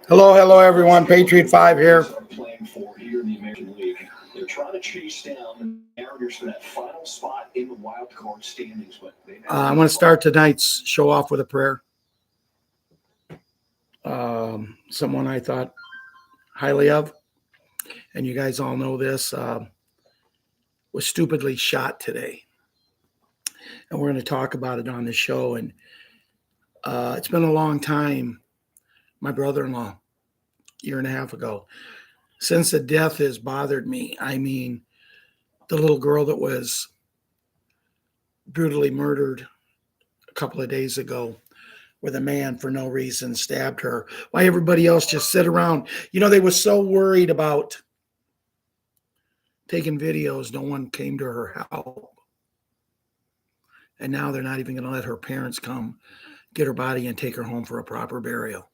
Hello, everyone. Patriot 5 here. Playing for here in the American League. They're trying to chase down the Mariners for that final spot in the wild card standings. But I'm going to start tonight's show off with a prayer. Someone I thought highly of, and you guys all know this, was stupidly shot today. And we're going to talk about it on the show. And it's been a long time. My brother-in-law, a year and a half ago, since the death has bothered me. I mean, the little girl that was brutally murdered a couple of days ago, where the man for no reason stabbed her. Why everybody else just sit around. You know, they were so worried about taking videos. No one came to her help. And now they're not even going to let her parents come get her body and take her home for a proper burial,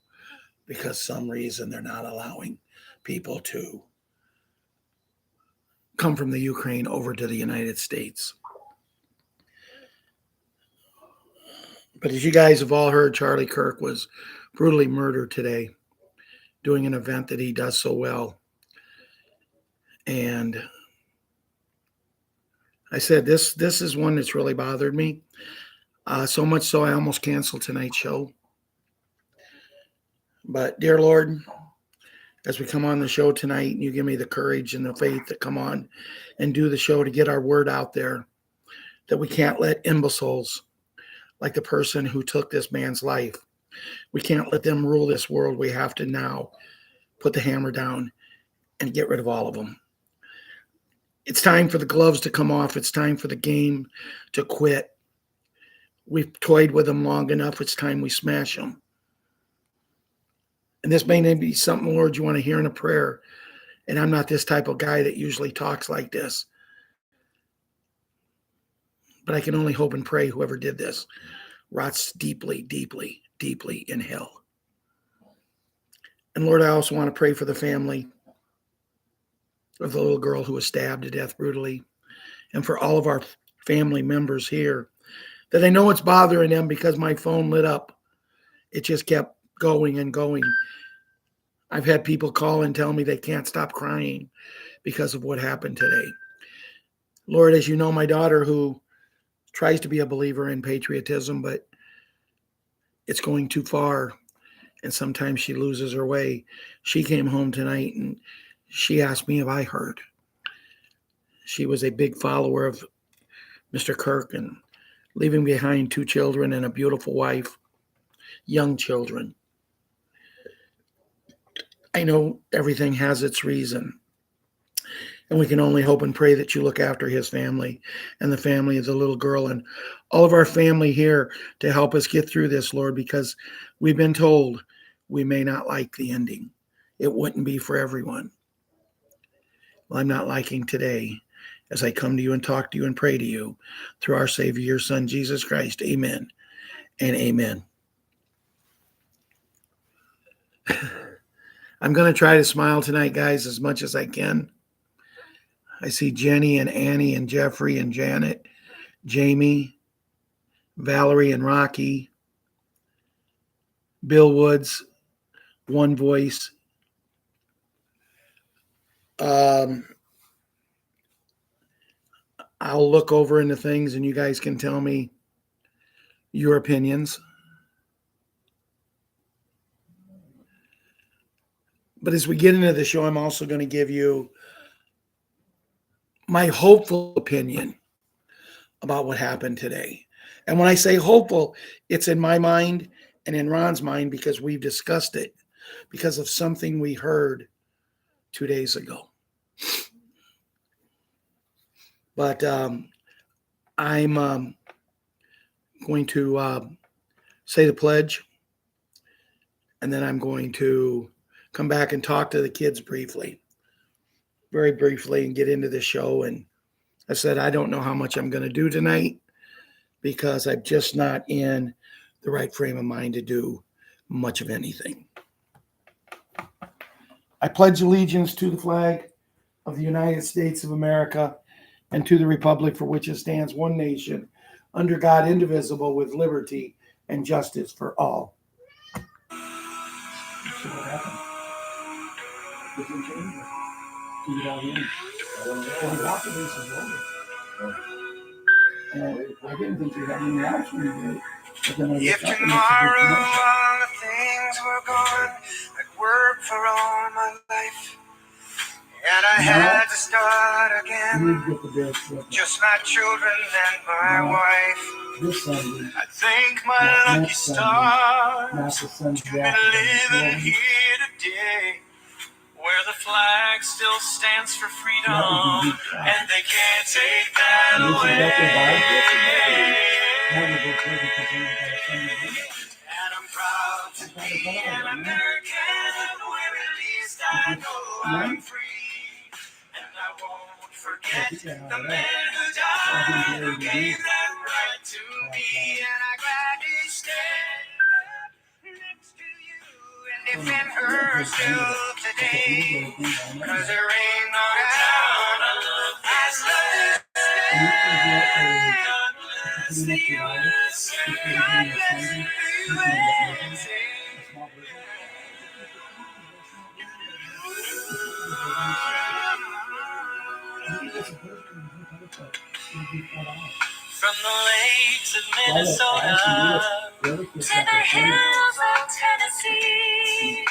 because some reason they're not allowing people to come from the Ukraine over to the United States. But as you guys have all heard, Charlie Kirk was brutally murdered today doing an event that he does so well. And I said, this is one that's really bothered me. So much so I almost canceled tonight's show. But dear Lord, as we come on the show tonight, and you give me the courage and the faith to come on and do the show to get our word out there, that we can't let imbeciles like the person who took this man's life, we can't let them rule this world. We have to now put the hammer down and get rid of all of them. It's time for the gloves to come off. It's time for the game to quit. We've toyed with them long enough. It's time we smash them. And this may not be something, Lord, you want to hear in a prayer. And I'm not this type of guy that usually talks like this. But I can only hope and pray whoever did this rots deeply, deeply, deeply in hell. And Lord, I also want to pray for the family of the little girl who was stabbed to death brutally, and for all of our family members here, that I know it's bothering them because my phone lit up. It just kept going and going. I've had people call and tell me they can't stop crying because of what happened today. Lord, as you know, my daughter, who tries to be a believer in patriotism, but it's going too far, and sometimes she loses her way. She came home tonight and she asked me if I heard. She was a big follower of Mr. Kirk and leaving behind 2 children and a beautiful wife, young children. I know everything has its reason, and we can only hope and pray that you look after his family and the family of the little girl and all of our family here to help us get through this, Lord, because we've been told we may not like the ending. It wouldn't be for everyone. Well, I'm not liking today as I come to you and talk to you and pray to you through our Savior, your Son, Jesus Christ. Amen and amen. I'm going to try to smile tonight, guys, as much as I can. I see Jenny and Annie and Jeffrey and Janet, Jamie, Valerie and Rocky, Bill Woods, One Voice. I'll look over into things and you guys can tell me your opinions. But as we get into the show, I'm also going to give you my hopeful opinion about what happened today. And when I say hopeful, it's in my mind and in Ron's mind because we've discussed it because of something we heard 2 days ago. But I'm going to say the pledge, and then I'm going to come back and talk to the kids very briefly, and get into the show. And I said, I don't know how much I'm going to do tonight because I'm just not in the right frame of mind to do much of anything. I pledge allegiance to the flag of the United States of America and to the republic for which it stands, one nation, under God, indivisible, with liberty and justice for all. Let's see what happened. Different chamber. He got in. Well, he got the bases loaded. And I didn't think he had any outs when he did. But then I If looked up and tomorrow all the things were gone, I'd work for all my life. And I had to start again. Just my children and my wife. This Sunday, I thank my lucky stars to be living here today, where the flag still stands for freedom, and they can't take that away. And I'm proud to be an American, where at least I know I'm free. And I won't forget the men who died, who gave that right to me. And I gladly stand up next to you and defend her still today. 'Cause there ain't no doubt I love this land. God bless the USA. God bless the USA. From the lakes of Minnesota to the hills of Tennessee,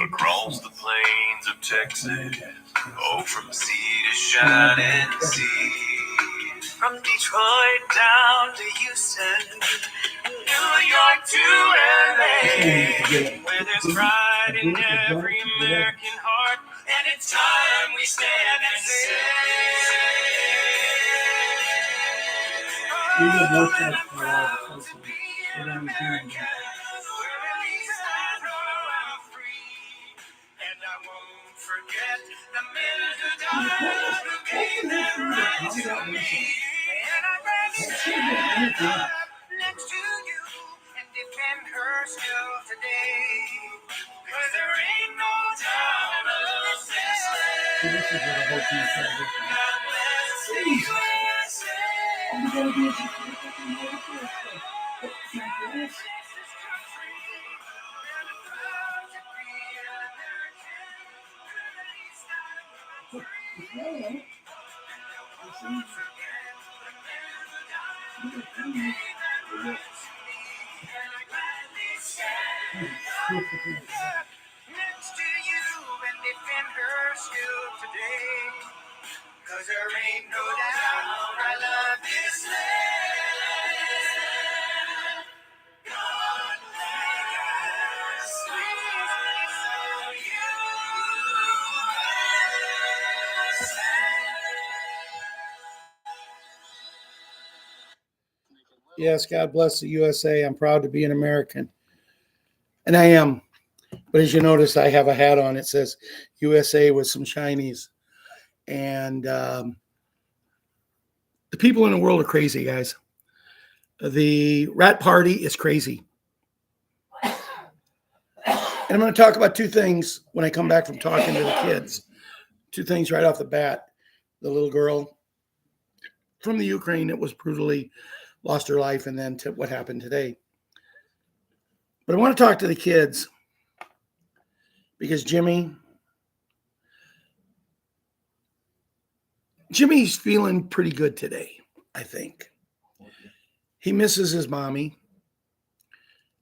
across the plains of Texas, oh, from sea to shining sea, from Detroit down to Houston, New York to LA, where there's pride in every American heart, and it's time we stand and say, oh, and I'm proud to be an American, where at least I know I'm free, and I won't forget the men who died, who gave their right to me, and I'm ready to stand up next to you and defend her still today. 'Cause there ain't no doubt of this land. God bless the USA. And I bless this country. And I'm proud to be an American. At least I know I'm free. And I won't forget the men who died, who gave that right to me. And I gladly stand up next to you and defend her still today. 'Cause there ain't no doubt I love this land. God bless the USA. Yes, God bless the USA. I'm proud to be an American. And I am. But as you notice, I have a hat on. It says USA with some shinies. And the people in the world are crazy, guys. The rat party is crazy. And I'm going to talk about two things when I come back from talking to the kids. Two things right off the bat. The little girl from the Ukraine that was brutally lost her life, and then to what happened today. But I want to talk to the kids because Jimmy's feeling pretty good today, I think. He misses his mommy,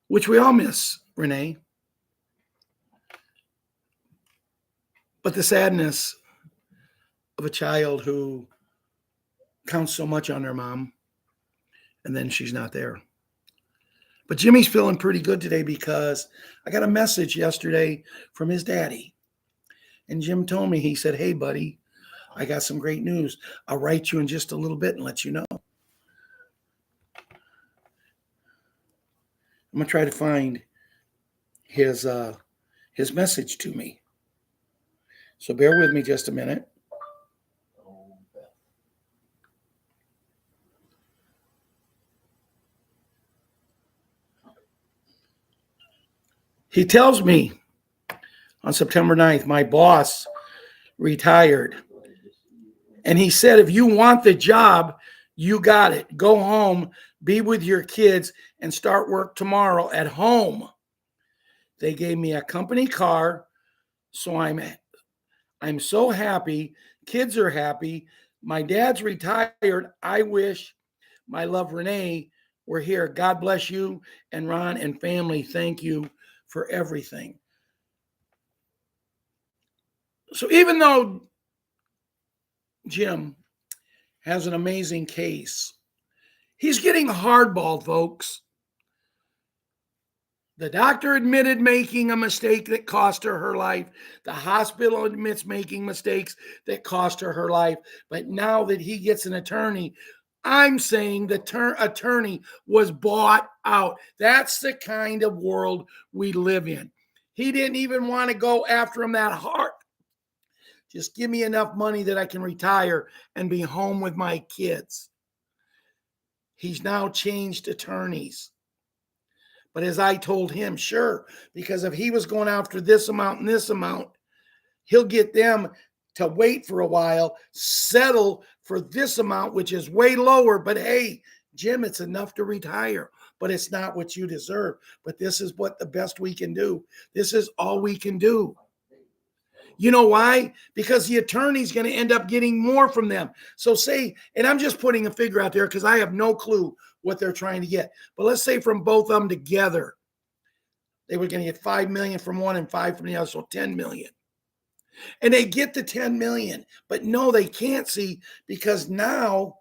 which we all miss, Renee. But the sadness of a child who counts so much on their mom, and then she's not there. But Jimmy's feeling pretty good today because I got a message yesterday from his daddy. And Jim told me, he said, "Hey, buddy, I got some great news. I'll write you in just a little bit and let you know." I'm going to try to find his message to me. So bear with me just a minute. He tells me on September 9th, my boss retired. And he said, if you want the job, you got it. Go home, be with your kids, and start work tomorrow at home. They gave me a company car, so I'm so happy. Kids are happy. My dad's retired. I wish my love Renee were here. God bless you and Ron and family. Thank you for everything. So even though Jim has an amazing case, he's getting hardballed, folks. The doctor admitted making a mistake that cost her life. The hospital admits making mistakes that cost her life. But now that he gets an attorney, I'm saying the attorney was bought out. That's the kind of world we live in. He didn't even want to go after him that hard. Just give me enough money that I can retire and be home with my kids. He's now changed attorneys. But as I told him, sure, because if he was going after this amount and this amount, he'll get them to wait for a while, settle for this amount, which is way lower. But hey, Jim, it's enough to retire, but it's not what you deserve. But this is what the best we can do. This is all we can do. You know why? Because the attorney's going to end up getting more from them. So say, and I'm just putting a figure out there because I have no clue what they're trying to get. But let's say from both of them together, they were going to get $5 million from one and $5 million from the other, so $10 million. And they get the $10 million, but no, they can't see because now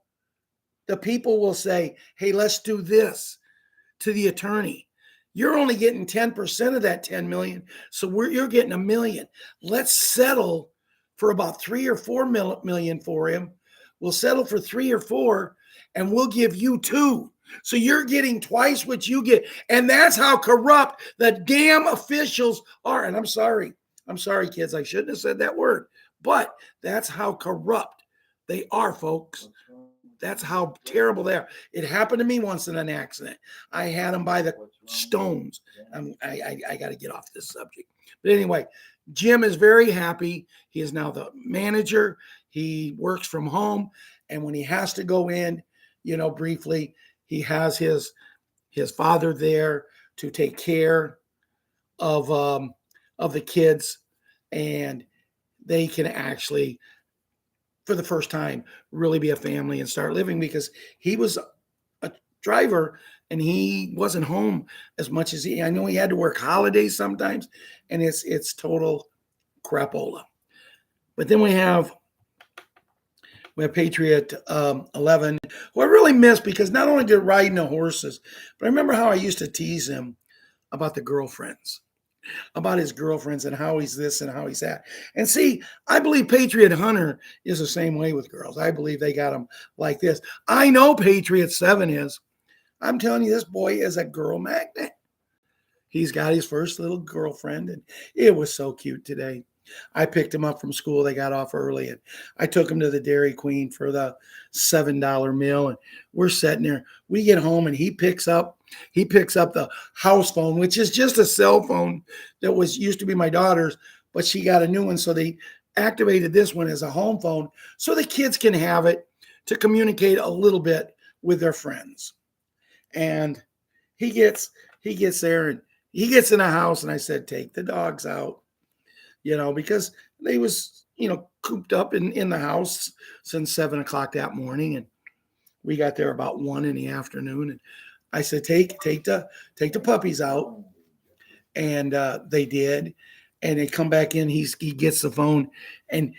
the people will say, hey, let's do this to the attorney. You're only getting 10% of that 10 million. So you're getting $1 million. Let's settle for about 3 or 4 million for him. We'll settle for 3 or 4 and we'll give you 2. So you're getting twice what you get. And that's how corrupt the damn officials are. And I'm sorry, kids. I shouldn't have said that word, but that's how corrupt they are, folks. That's how terrible they are. It happened to me once in an accident. I had them by the stones. I got to get off this subject. But anyway, Jim is very happy. He is now the manager. He works from home. And when he has to go in, briefly, he has his father there to take care of the kids. And they can actually, for the first time, really be a family and start living because he was a driver and he wasn't home as much as I know he had to work holidays sometimes, and it's total crapola. But then we have Patriot 11, who I really miss because not only did riding the horses, but I remember how I used to tease him about the girlfriends. About his girlfriends and how he's this and how he's that. And see, I believe Patriot Hunter is the same way with girls. I believe they got him like this. I know Patriot 7 is. I'm telling you, this boy is a girl magnet. He's got his first little girlfriend, and it was so cute today. I picked him up from school. They got off early, and I took him to the Dairy Queen for the $7 meal, and we're sitting there. We get home, and he picks up the house phone, which is just a cell phone that used to be my daughter's, but she got a new one, so they activated this one as a home phone so the kids can have it to communicate a little bit with their friends. And he gets there, and he gets in the house, and I said, take the dogs out. Because they was, cooped up in the house since 7 o'clock that morning. And we got there about 1 in the afternoon. And I said, take the puppies out. And they did. And they come back in. He gets the phone. And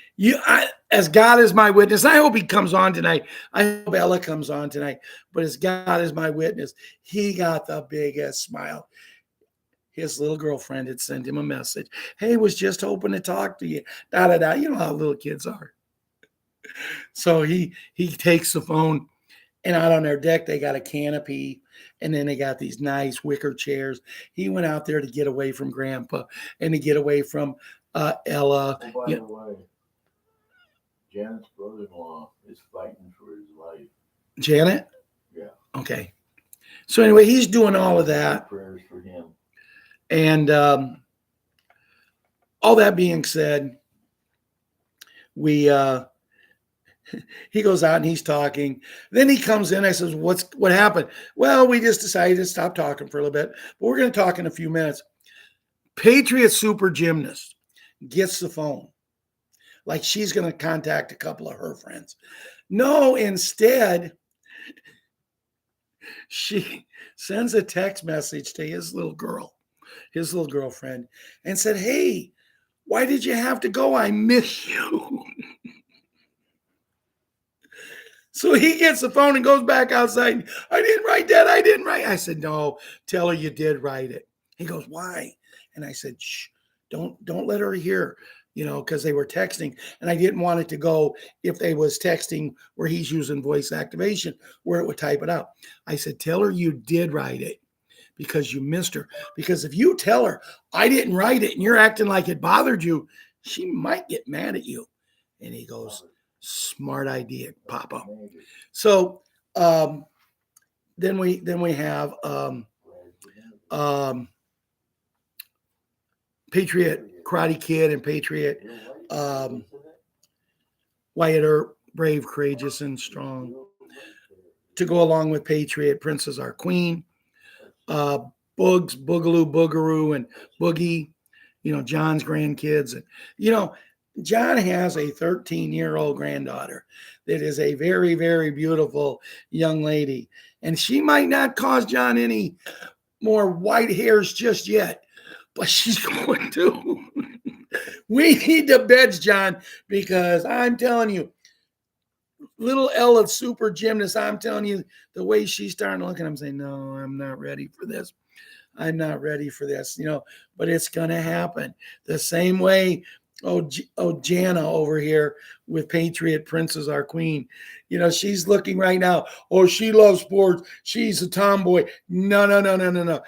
as God is my witness, I hope he comes on tonight. I hope Ella comes on tonight. But as God is my witness, he got the biggest smile. His little girlfriend had sent him a message. Hey, was just hoping to talk to you. Da-da-da. You know how little kids are. So he takes the phone, and out on their deck, they got a canopy, and then they got these nice wicker chairs. He went out there to get away from Grandpa and to get away from Ella. Oh, by the way, Janet's brother-in-law is fighting for his life. Janet? Yeah. Okay. So anyway, he's doing all of that. Prayers for him. And all that being said, he goes out and he's talking. Then he comes in. I says, what happened? Well, we just decided to stop talking for a little bit, but we're going to talk in a few minutes. Patriot super gymnast gets the phone. Like she's going to contact a couple of her friends. No, instead, she sends a text message to his little girlfriend, and said, "Hey, why did you have to go? I miss you." So he gets the phone and goes back outside. "I didn't write that. I didn't write." I said, "No, tell her you did write it." He goes, "Why?" And I said, "Shh, don't let her hear, because they were texting, and I didn't want it to go if they was texting where he's using voice activation, where it would type it out." I said, "Tell her you did write it because you missed her. Because if you tell her I didn't write it and you're acting like it bothered you, she might get mad at you." And he goes, "Smart idea, Papa." So then we have Patriot Karate Kid and Patriot Wyatt Earp, brave, courageous, and strong. To go along with Patriot, Princess Our Queen, Bugs, Boogaloo, Boogaroo, and Boogie. John's grandkids, and John has a 13-year-old granddaughter that is a very, very beautiful young lady. And she might not cause John any more white hairs just yet, but she's going to. We need to beds, John, because I'm telling you, little Ella, super gymnast, I'm telling you, the way she's starting to look, and I'm saying, no, I'm not ready for this. I'm not ready for this, but it's going to happen. The same way, Jana over here with Patriot Princess Our Queen, she's looking right now. Oh, she loves sports. She's a tomboy. No.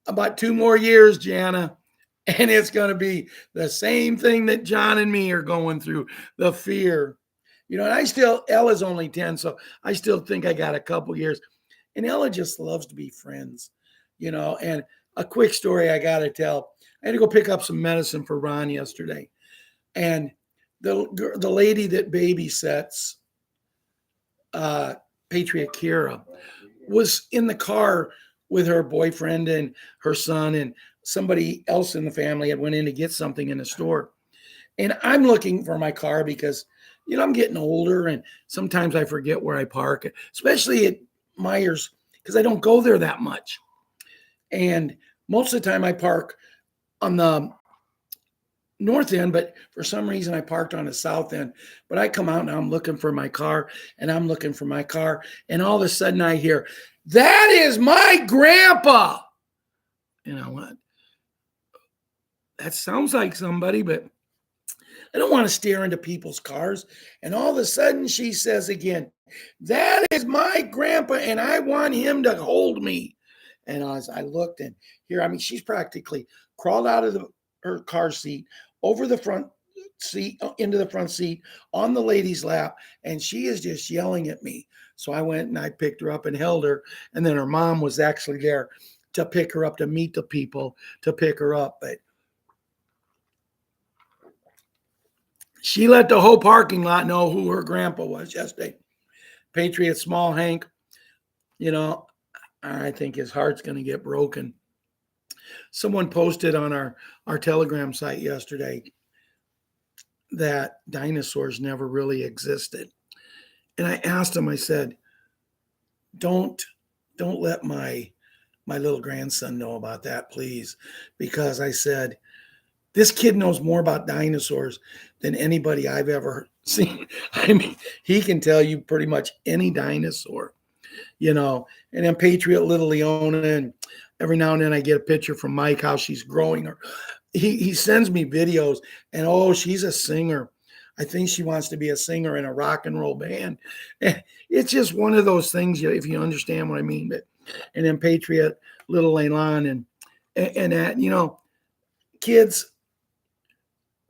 About 2 more years, Jana, and it's going to be the same thing that John and me are going through, the fear. And Ella's only 10, so I still think I got a couple years. And Ella just loves to be friends, and a quick story I got to tell. I had to go pick up some medicine for Ron yesterday. And the lady that babysits Patriot Kira was in the car with her boyfriend and her son, and somebody else in the family had went in to get something in the store. And I'm looking for my car because, I'm getting older and sometimes I forget where I park, especially at Myers, because I don't go there that much. And most of the time I park on the north end, but for some reason I parked on the south end. But I come out and I'm looking for my car, and I'm looking for my car. And all of a sudden I hear, "That is my grandpa." And I went, that sounds like somebody, but I don't want to stare into people's cars. And all of a sudden she says again, "That is my grandpa, and I want him to hold me." And as I looked, and here, she's practically crawled out of her car seat, over the front seat, into the front seat, on the lady's lap, and she is just yelling at me. So I went and I picked her up and held her, and then her mom was actually there to pick her up, to meet the people, to pick her up. But she let the whole parking lot know who her grandpa was yesterday. Patriot Small Hank, I think his heart's going to get broken. Someone posted on our Telegram site yesterday that dinosaurs never really existed. And I asked him, I said, don't let my little grandson know about that, please. Because I said, this kid knows more about dinosaurs than anybody I've ever seen. He can tell you pretty much any dinosaur, And then Patriot Little Leona, and every now and then I get a picture from Mike, how she's growing her. He sends me videos, and she's a singer. I think she wants to be a singer in a rock and roll band. It's just one of those things, if you understand what I mean. And then Patriot Little Leilon and that, kids,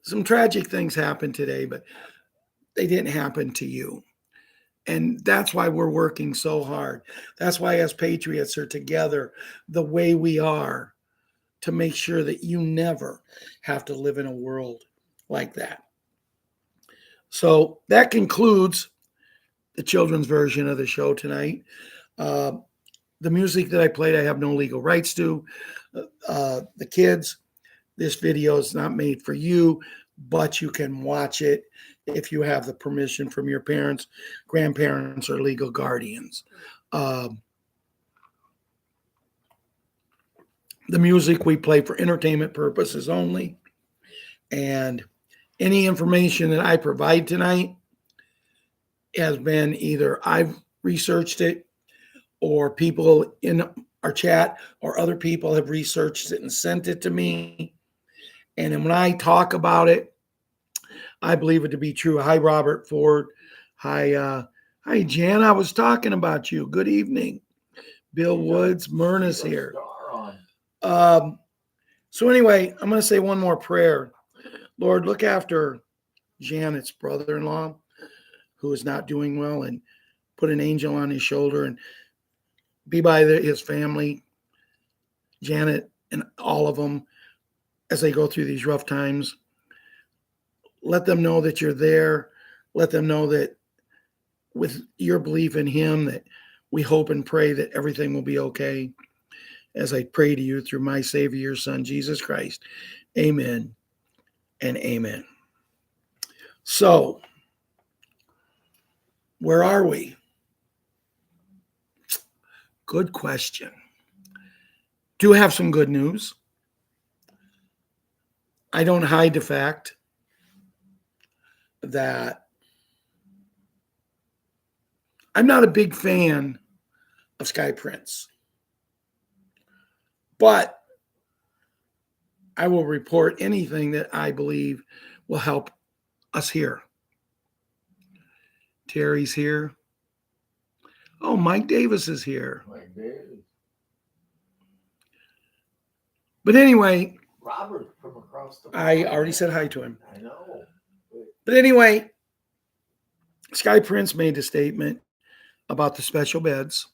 some tragic things happened today, but they didn't happen to you. And that's why we're working so hard. That's why us Patriots are together the way we are, to make sure that you never have to live in a world like that. So that concludes the children's version of the show tonight. The music that I played, I have no legal rights to. The kids, this video is not made for you, but you can watch it if you have the permission from your parents, grandparents, or legal guardians. The music we play for entertainment purposes only. And any information that I provide tonight has been either I've researched it or people in our chat or other people have researched it and sent it to me. And then when I talk about it, I believe it to be true. Hi, Robert Ford. Hi, Jan. I was talking about you. Good evening. Bill Woods, Myrna's here. So anyway, I'm going to say one more prayer. Lord, look after Janet's brother-in-law who is not doing well, and put an angel on his shoulder and be by his family, Janet and all of them, as they go through these rough times. Let them know that you're there. Let them know that with your belief in him, that we hope and pray that everything will be okay. As I pray to you through my Savior, your Son, Jesus Christ. Amen and amen. So, where are we? Good question. Do have some good news. I don't hide the fact that I'm not a big fan of Sky Prince, but I will report anything that I believe will help us here. Terry's here. Oh, Mike Davis is here. Mike Davis. But anyway, Robert from across the I already said hi to him. I know. But anyway, Sky Prince made a statement about the special beds.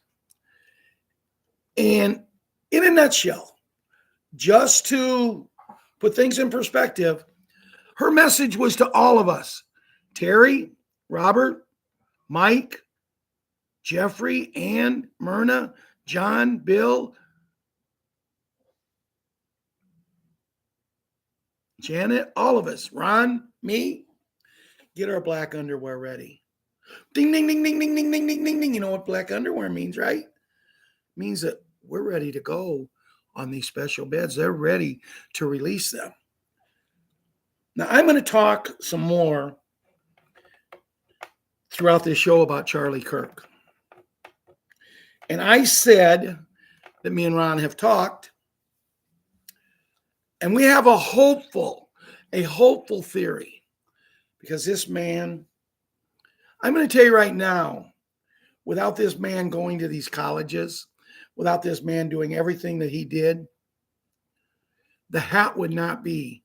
And in a nutshell, just to put things in perspective, her message was to all of us. Terry, Robert, Mike, Jeffrey, Ann, Myrna, John, Bill, Janet, all of us, Ron, me, get our black underwear ready. Ding, ding, ding, ding, ding, ding, ding, ding, ding, ding. You know what black underwear means, right? It means that we're ready to go on these special beds. They're ready to release them. Now, I'm going to talk some more throughout this show about Charlie Kirk. And I said that me and Ron have talked, and we have a hopeful theory, because this man, I'm going to tell you right now, without this man going to these colleges, without this man doing everything that he did, the hat would not be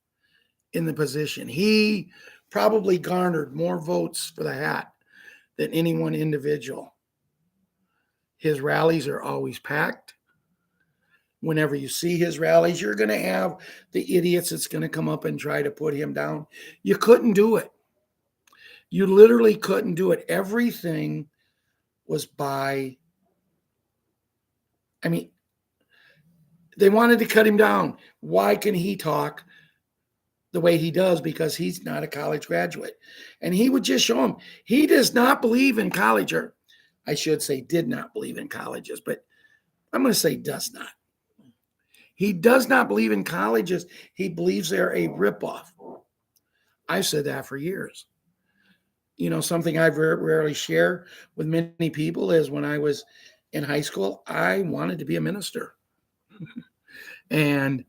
in the position. He probably garnered more votes for the hat than any one individual. His rallies are always packed. Whenever you see his rallies, you're going to have the idiots that's going to come up and try to put him down. You couldn't do it. You literally couldn't do it. Everything was by, they wanted to cut him down. Why can he talk the way he does? Because he's not a college graduate. And he would just show him. He does not believe in college, or I should say did not believe in colleges, but I'm going to say does not. He does not believe in colleges. He believes they're a ripoff. I've said that for years. You know, something I rarely share with many people is when I was in high school, I wanted to be a minister. And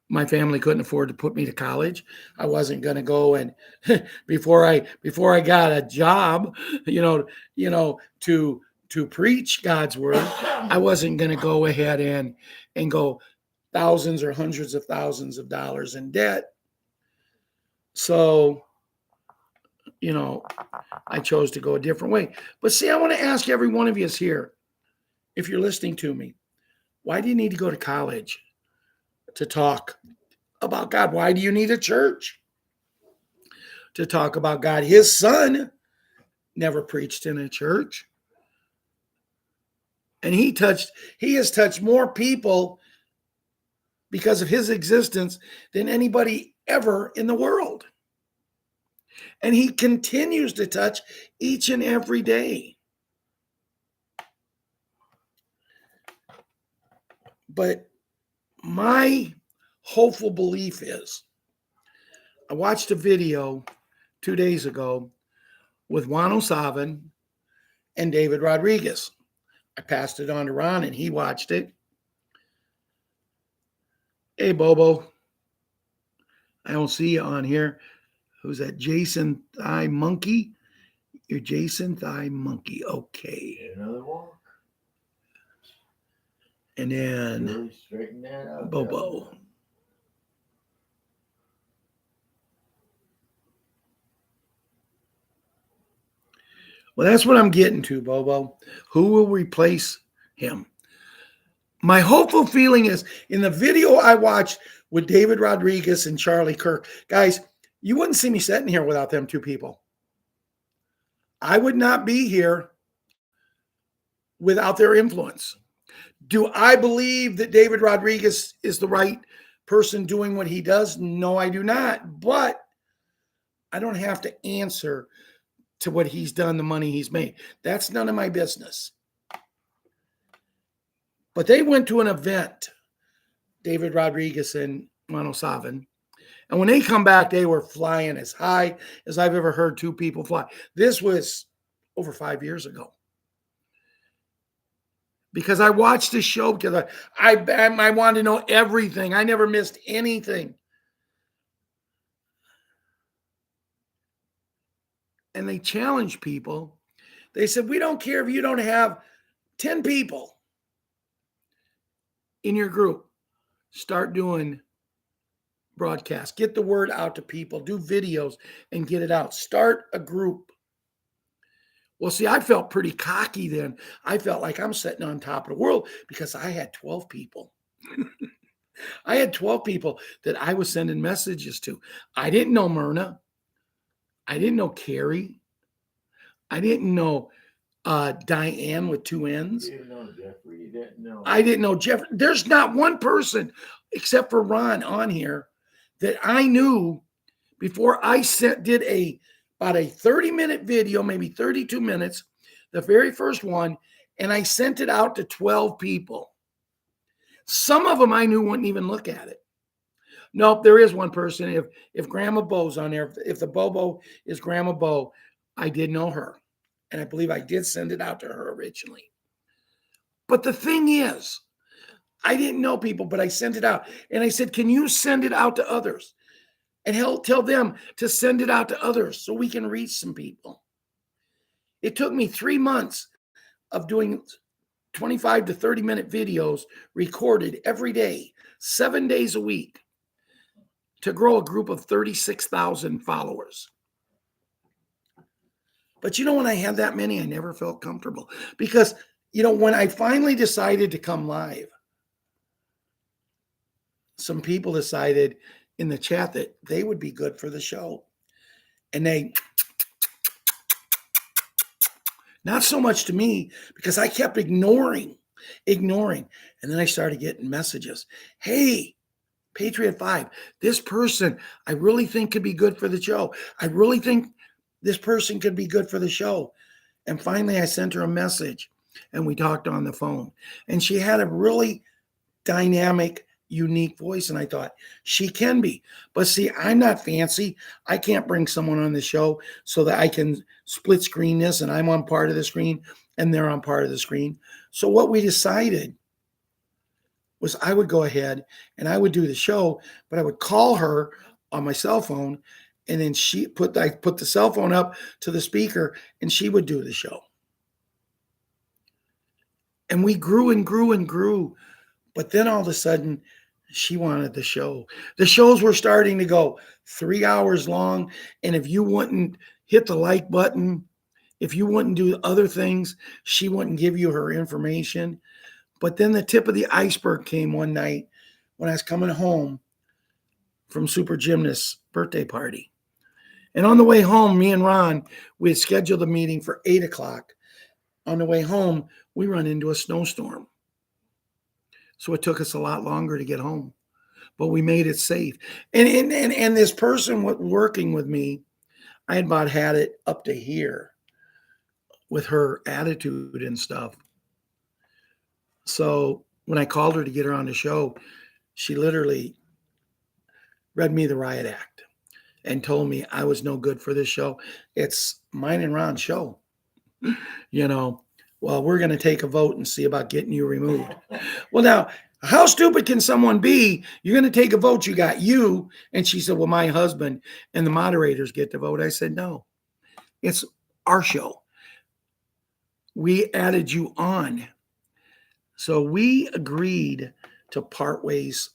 my family couldn't afford to put me to college. I wasn't going to go and before I got a job, to preach God's word, I wasn't going to go ahead and go thousands or hundreds of thousands of dollars in debt. So, I chose to go a different way. But see, I want to ask every one of you here, if you're listening to me, why do you need to go to college to talk about God? Why do you need a church to talk about God? His son never preached in a church. And he has touched more people because of his existence than anybody ever in the world. And he continues to touch each and every day. But my hopeful belief is, I watched a video 2 days ago with Juan O'Savin and David Rodriguez. I passed it on to Ron and he watched it. Hey, Bobo. I don't see you on here. Who's that? Jason Thigh Monkey? You're Jason Thigh Monkey. Okay. Another walk. And then Really straighten that out. Bobo. Well, that's what I'm getting to, Bobo. Who will replace him? My hopeful feeling is in the video I watched with David Rodriguez and Charlie Kirk, guys, you wouldn't see me sitting here without them two people. I would not be here without their influence. Do I believe that David Rodriguez is the right person doing what he does? No, I do not. But I don't have to answer to what he's done, the money he's made. That's none of my business. But they went to an event, David Rodriguez and Juan O'Savin. And when they come back, they were flying as high as I've ever heard two people fly. This was over 5 years ago. Because I watched this show because I wanted to know everything. I never missed anything. And they challenged people. They said, we don't care if you don't have 10 people in your group. Start doing broadcasts. Get the word out to people. Do videos and get it out. Start a group. Well, see, I felt pretty cocky then. I felt like I'm sitting on top of the world because I had 12 people. I had 12 people that I was sending messages to. I didn't know Myrna. I didn't know Carrie. I didn't know Diane with 2 N's. You didn't know Jeffrey. You didn't know. I didn't know Jeffrey. There's not one person except for Ron on here that I knew before I did about a 30-minute video, maybe 32 minutes, the very first one, and I sent it out to 12 people. Some of them I knew wouldn't even look at it. Nope, there is one person. If Grandma Bo's on there, if the Bobo is Grandma Bo, I did know her. And I believe I did send it out to her originally. But the thing is, I didn't know people, but I sent it out. And I said, can you send it out to others? And he'll tell them to send it out to others so we can reach some people. It took me 3 months of doing 25 to 30-minute videos recorded every day, 7 days a week, to grow a group of 36,000 followers. But when I had that many, I never felt comfortable because, when I finally decided to come live, some people decided in the chat that they would be good for the show. And they, not so much to me because I kept ignoring. And then I started getting messages. Hey, Patriot 5, this person I really think could be good for the show. I really think this person could be good for the show. And finally I sent her a message and we talked on the phone. And she had a really dynamic, unique voice. And I thought she can be. But see, I'm not fancy. I can't bring someone on the show so that I can split screen this and I'm on part of the screen and they're on part of the screen. So what we decided was I would go ahead and I would do the show, but I would call her on my cell phone and then I put the cell phone up to the speaker and she would do the show. And we grew and grew and grew. But then all of a sudden, she wanted the show. The shows were starting to go 3 hours long. And if you wouldn't hit the like button, if you wouldn't do other things, she wouldn't give you her information. But then the tip of the iceberg came one night when I was coming home from Super Gymnast's birthday party. And on the way home, me and Ron, we had scheduled a meeting for 8 o'clock. On the way home, we run into a snowstorm. So it took us a lot longer to get home, but we made it safe. And this person working with me, I had about had it up to here with her attitude and stuff. So when I called her to get her on the show, she literally read me the riot act and told me I was no good for this show. It's mine and Ron's show. You know, well, we're going to take a vote and see about getting you removed. Well, now, how stupid can someone be? You're going to take a vote. You got you. And she said, well, my husband and the moderators get to vote. I said, no, it's our show. We added you on. So we agreed to part ways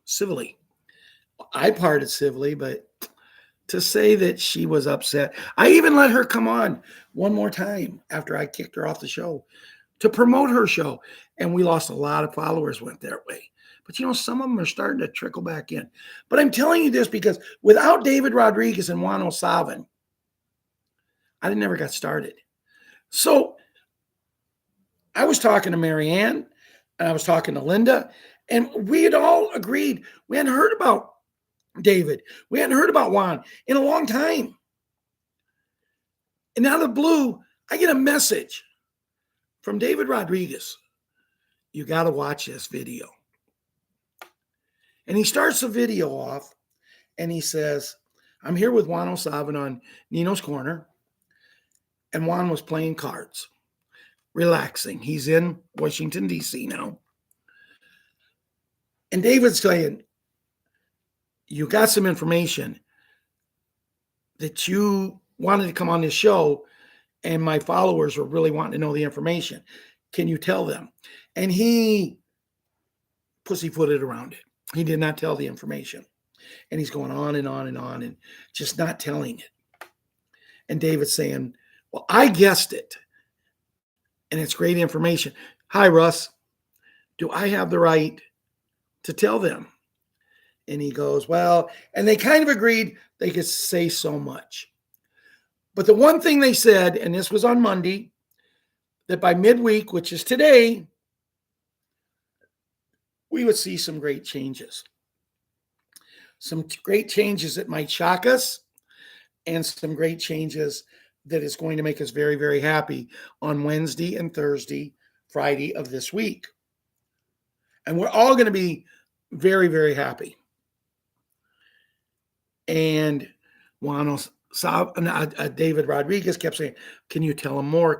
civilly. I parted civilly, but to say that she was upset, I even let her come on one more time after I kicked her off the show to promote her show. And we lost a lot of followers went their way. But you know, some of them are starting to trickle back in. But I'm telling you this because without David Rodriguez and Juan O'Savin, I never got started. So I was talking to Marianne and I was talking to Linda, and we had all agreed we hadn't heard about David. We hadn't heard about Juan in a long time. And out of the blue, I get a message from David Rodriguez. You got to watch this video. And he starts the video off and he says, I'm here with Juan O'Savin on Nino's Corner. And Juan was playing cards, relaxing. He's in Washington, D.C. now. And David's saying, you got some information that you wanted to come on this show, and my followers were really wanting to know the information. Can you tell them? And he pussyfooted around it. He did not tell the information. And he's going on and on and on and just not telling it. And David's saying, well, I guessed it. And it's great information. Hi, Russ. Do I have the right to tell them? And he goes, well, and they kind of agreed they could say so much. But the one thing they said, and this was on Monday, that by midweek, which is today, we would see some great changes. Some great changes that might shock us, and some great changes that is going to make us very, very happy on Wednesday and Thursday, Friday of this week. And we're all going to be very, very happy. And David Rodriguez kept saying, can you tell him more?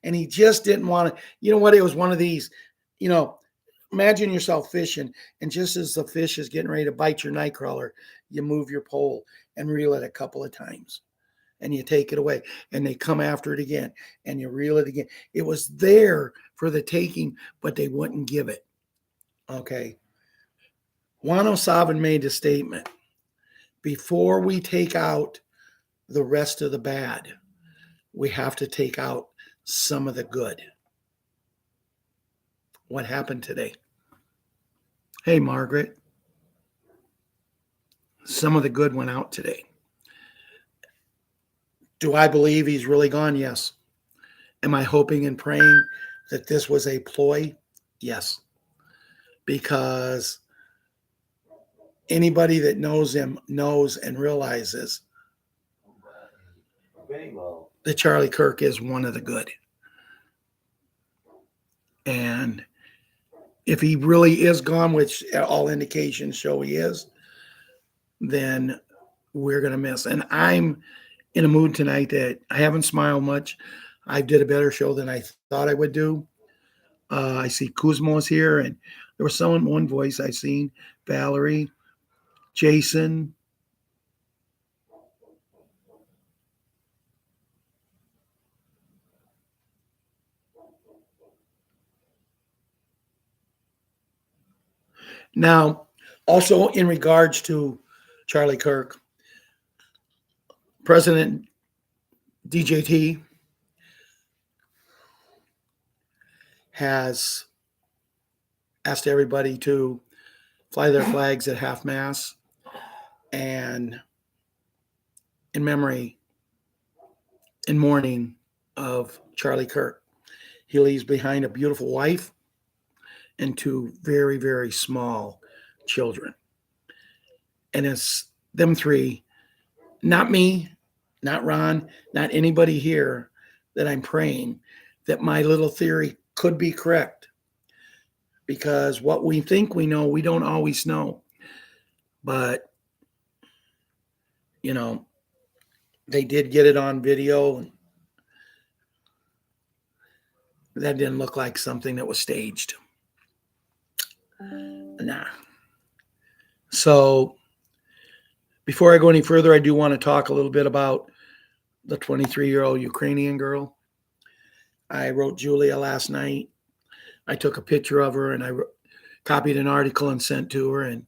And he just didn't want to. You know what? It was one of these, imagine yourself fishing, and just as the fish is getting ready to bite your night crawler, you move your pole and reel it a couple of times. And you take it away, and they come after it again, and you reel it again. It was there for the taking, but they wouldn't give it. Okay. Juan O'Savin made a statement. Before we take out the rest of the bad, we have to take out some of the good. What happened today? Hey, Margaret. Some of the good went out today. Do I believe he's really gone? Yes. Am I hoping and praying that this was a ploy? Yes. Because anybody that knows him knows and realizes that Charlie Kirk is one of the good. And if he really is gone, which all indications show he is, then we're going to miss. And I'm in a mood tonight that I haven't smiled much. I did a better show than I thought I would do. I see Kuzmo's here, and there was one voice I seen, Valerie, Jason. Now, also in regards to Charlie Kirk, President DJT has asked everybody to fly their flags at half mast and in memory, in mourning of Charlie Kirk. He leaves behind a beautiful wife and two very, very small children. And it's them three, not me, not Ron, not anybody here, that I'm praying that my little theory could be correct. Because what we think we know, we don't always know. But, you know, they did get it on video. And that didn't look like something that was staged. Nah. So before I go any further, I do want to talk a little bit about the 23-year-old Ukrainian girl. I wrote Julia last night. I took a picture of her and I copied an article and sent to her. And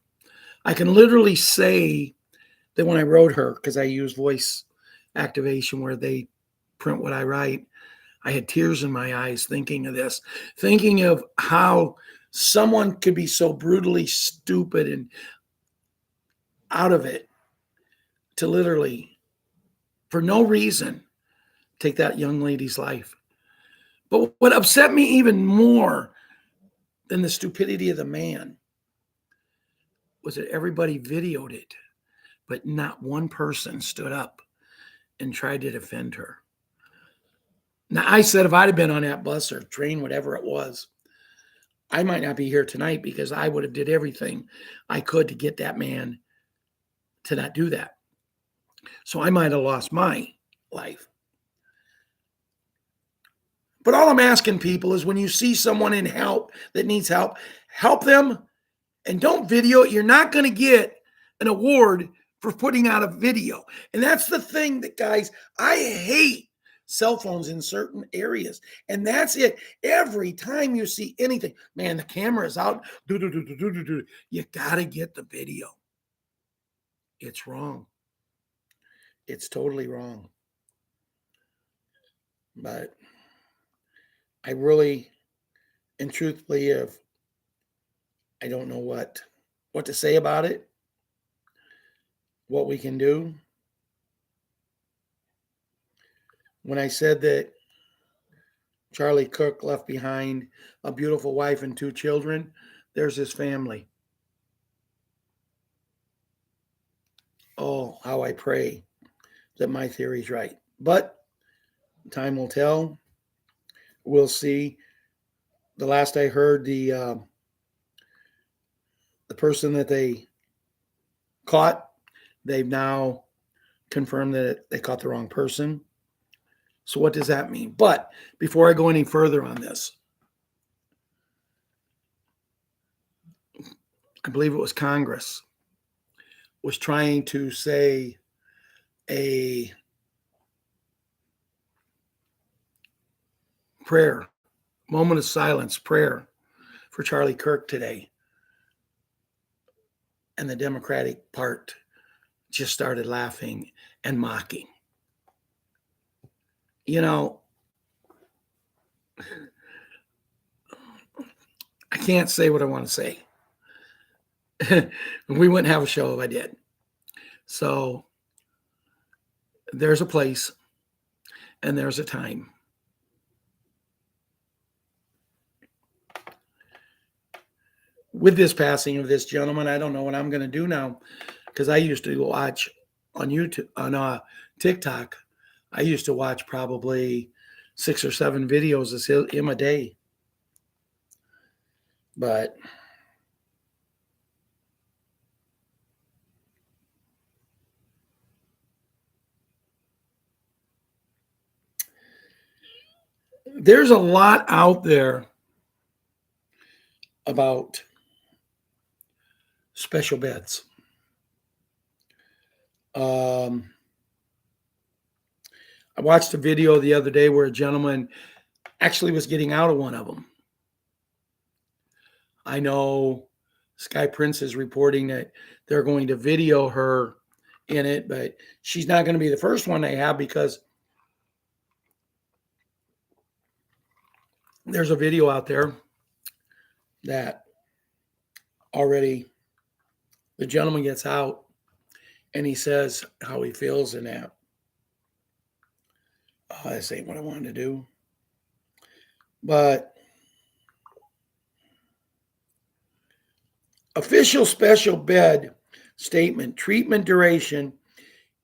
I can literally say that when I wrote her, because I use voice activation where they print what I write, I had tears in my eyes thinking of this, thinking of how someone could be so brutally stupid and out of it to literally, for no reason, take that young lady's life. But what upset me even more than the stupidity of the man was that everybody videoed it, but not one person stood up and tried to defend her. Now, I said if I'd have been on that bus or train, whatever it was, I might not be here tonight because I would have did everything I could to get that man to not do that. So I might have lost my life. But all I'm asking people is when you see someone in help that needs help, help them and don't video it. You're not going to get an award for putting out a video. And that's the thing that, guys, I hate cell phones in certain areas. And that's it. Every time you see anything, man, the camera is out. You got to get the video. It's wrong. It's totally wrong. But I really and truthfully I don't know what to say about it, what we can do. When I said that Charlie Kirk left behind a beautiful wife and two children, there's his family. Oh, how I pray that my theory's right. But time will tell. We'll see. The last I heard, the person that they caught, they've now confirmed that they caught the wrong person. So what does that mean? But before I go any further on this, I believe it was Congress was trying to say a prayer, moment of silence prayer for Charlie Kirk today. And the Democratic part just started laughing and mocking. You know, I can't say what I want to say. We wouldn't have a show if I did. So there's a place and there's a time. With this passing of this gentleman, I don't know what I'm going to do now because I used to watch on YouTube, on TikTok. I used to watch probably 6 or 7 videos of him a day. But there's a lot out there about special beds. I watched a video the other day where a gentleman actually was getting out of one of them. I know Sky Prince is reporting that they're going to video her in it, but she's not going to be the first one they have because there's a video out there that already the gentleman gets out and he says how he feels in that. Oh, this ain't what I wanted to do. But official special bed statement, treatment duration.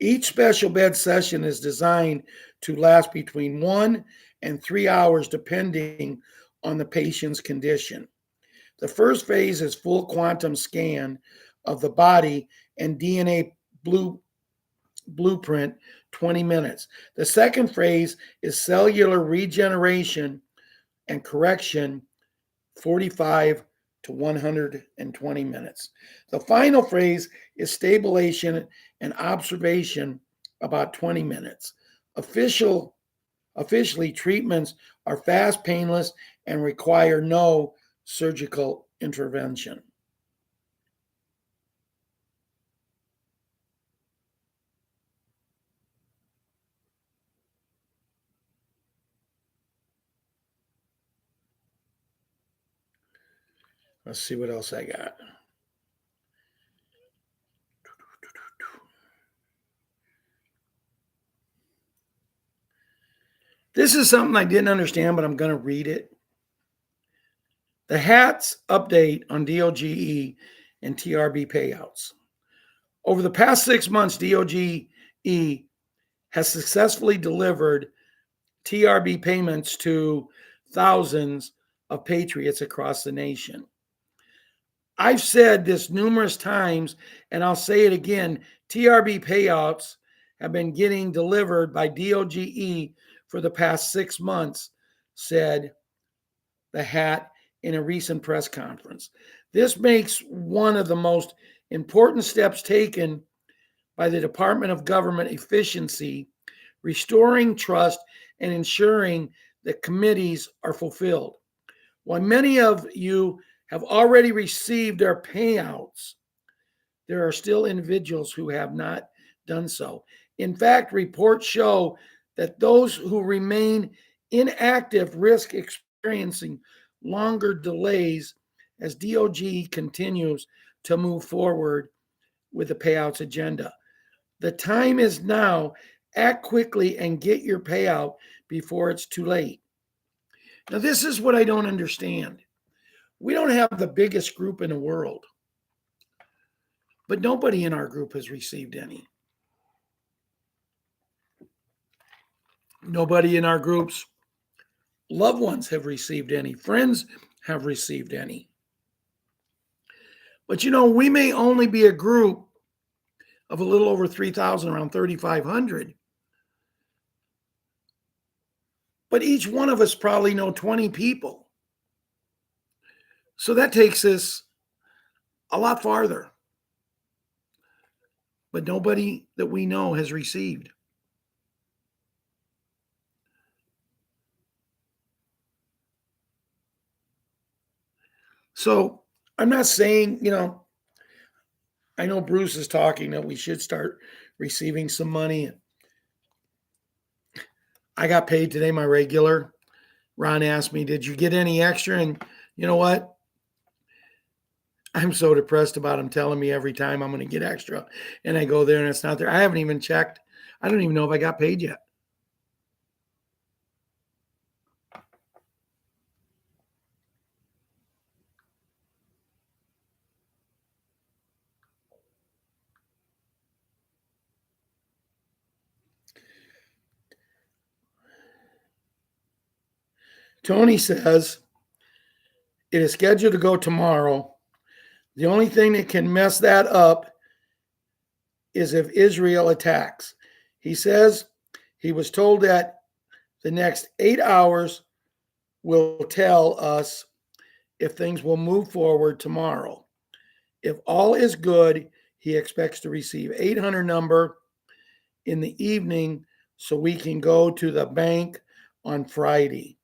Each special bed session is designed to last between 1 and 3 hours depending on the patient's condition. The first phase is full quantum scan of the body and DNA blueprint, 20 minutes. The second phase is cellular regeneration and correction, 45 to 120 minutes. The final phase is stabilization and observation, about 20 minutes. Officially, treatments are fast, painless, and require no surgical intervention. Let's see what else I got. This is something I didn't understand, but I'm going to read it. The HATS update on DOGE and TRB payouts. Over the past 6 months, DOGE has successfully delivered TRB payments to thousands of Patriots across the nation. I've said this numerous times, and I'll say it again. TRB payouts have been getting delivered by DOGE for the past 6 months, said the HAT in a recent press conference. This makes one of the most important steps taken by the Department of Government Efficiency, restoring trust and ensuring that committees are fulfilled. While many of you have already received their payouts, there are still individuals who have not done so. In fact, reports show that those who remain inactive risk experiencing longer delays as DOGE continues to move forward with the payouts agenda. The time is now. Act quickly and get your payout before it's too late. Now, this is what I don't understand. We don't have the biggest group in the world, but nobody in our group has received any. Nobody in our group's loved ones have received any. Friends have received any. But we may only be a group of a little over 3,000, around 3,500. But each one of us probably know 20 people. So that takes us a lot farther. But nobody that we know has received. So I'm not saying, I know Bruce is talking that we should start receiving some money. I got paid today, my regular. Ron asked me, did you get any extra? And you know what? I'm so depressed about him telling me every time I'm going to get extra. And I go there and it's not there. I haven't even checked. I don't even know if I got paid yet. Tony says it is scheduled to go tomorrow. The only thing that can mess that up is if Israel attacks. He says he was told that the next 8 hours will tell us if things will move forward tomorrow. If all is good, he expects to receive 800 number in the evening so we can go to the bank on Friday.